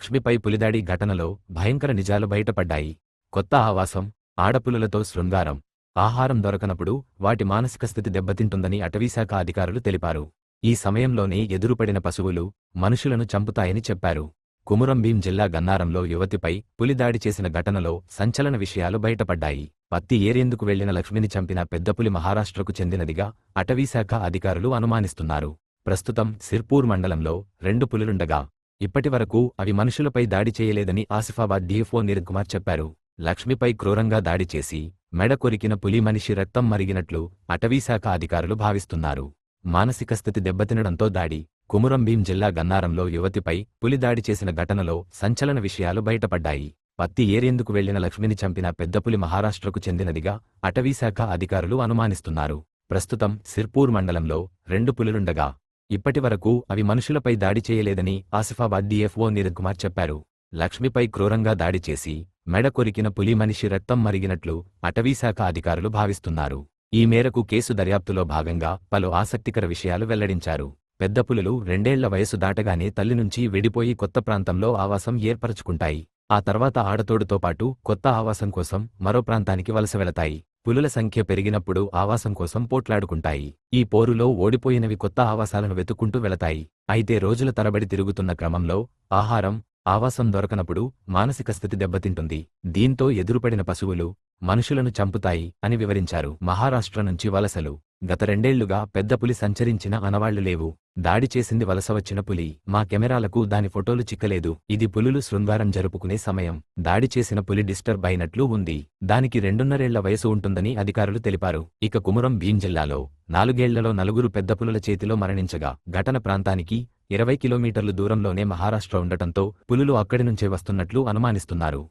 లక్ష్మిపై పులిదాడి ఘటనలో భయంకర నిజాలు బయటపడ్డాయి. కొత్త ఆవాసం, ఆడపులులతో శృంగారం, ఆహారం దొరకనప్పుడు వాటి మానసిక స్థితి దెబ్బతింటుందని అటవీశాఖ అధికారులు తెలిపారు. ఈ సమయంలోనే ఎదురుపడిన పశువులు మనుషులను చంపుతాయని చెప్పారు. కుమురంభీం జిల్లా గన్నారంలో యువతిపై పులిదాడి చేసిన ఘటనలో సంచలన విషయాలు బయటపడ్డాయి. పత్తి ఏరేందుకు వెళ్లిన లక్ష్మిని చంపిన పెద్దపులి మహారాష్ట్రకు చెందినదిగా అటవీశాఖ అధికారులు అనుమానిస్తున్నారు. ప్రస్తుతం సిర్పూర్ మండలంలో 2 పులులుండగా ఇప్పటివరకు అవి మనుషులపై దాడి చేయలేదని ఆసిఫాబాద్ డీఎఫ్ఓ నీరజ్ కుమార్ చెప్పారు. లక్ష్మిపై క్రూరంగా దాడి చేసి మెడ కొరికిన పులి మనిషి రక్తం మరిగినట్లు అటవీశాఖ అధికారులు భావిస్తున్నారు. మానసిక స్థితి దెబ్బతినడంతో దాడి. కుమురంభీం జిల్లా గన్నారంలో యువతిపై పులిదాడి చేసిన ఘటనలో సంచలన విషయాలు బయటపడ్డాయి. పత్తి ఏరేందుకు వెళ్లిన లక్ష్మిని చంపిన పెద్దపులి మహారాష్ట్రకు చెందినదిగా అటవీశాఖ అధికారులు అనుమానిస్తున్నారు. ప్రస్తుతం సిర్పూర్ మండలంలో 2 పులులుండగా ఇప్పటివరకు అవి మనుషులపై దాడి చేయలేదని ఆసిఫాబాద్ డీఎఫ్ఓ నీరజ్ కుమార్ చెప్పారు. లక్ష్మిపై క్రూరంగా దాడి చేసి మెడ కొరికిన పులి మనిషి రక్తం మరిగినట్లు అటవీశాఖ అధికారులు భావిస్తున్నారు. ఈ మేరకు కేసు దర్యాప్తులో భాగంగా పలు ఆసక్తికర విషయాలు వెల్లడించారు. పెద్ద పులులు 2 ఏళ్ల వయసు దాటగానే తల్లి నుంచి విడిపోయి కొత్త ప్రాంతంలో ఆవాసం ఏర్పరచుకుంటాయి. ఆ తర్వాత ఆడతోడుతో పాటు కొత్త ఆవాసం కోసం మరో ప్రాంతానికి వలస వెళతాయి. పులుల సంఖ్య పెరిగినప్పుడు ఆవాసం కోసం పోట్లాడుకుంటాయి. ఈ పోరులో ఓడిపోయినవి కొత్త ఆవాసాలను వెతుక్కుంటూ వెళతాయి. అయితే రోజుల తరబడి తిరుగుతున్న క్రమంలో ఆహారం, ఆవాసం దొరకనప్పుడు మానసిక స్థితి దెబ్బతింటుంది. దీంతో ఎదురుపడిన పశువులు మనుషులను చంపుతాయి అని వివరించారు. మహారాష్ట్ర నుంచి వలసలు. గత 2 ఏళ్లుగా పెద్ద పులి సంచరించిన ఆనవాళ్లు లేవు. దాడి చేసింది వలస వచ్చిన పులి. మా కెమెరాలకు దాని ఫోటోలు చిక్కలేదు. ఇది పులులు శృంగారం జరుపుకునే సమయం. దాడి చేసిన పులి డిస్టర్బ్ అయినట్లు ఉంది. దానికి 2.5 ఏళ్ల వయసు ఉంటుందని అధికారులు తెలిపారు. ఇక కుమురం భీం జిల్లాలో 4 ఏళ్లలో 4 పెద్ద పులుల చేతిలో మరణించగా ఘటన ప్రాంతానికి 20 కిలోమీటర్లు దూరంలోనే మహారాష్ట్ర ఉండటంతో పులులు అక్కడి నుంచే వస్తున్నట్లు అనుమానిస్తున్నారు.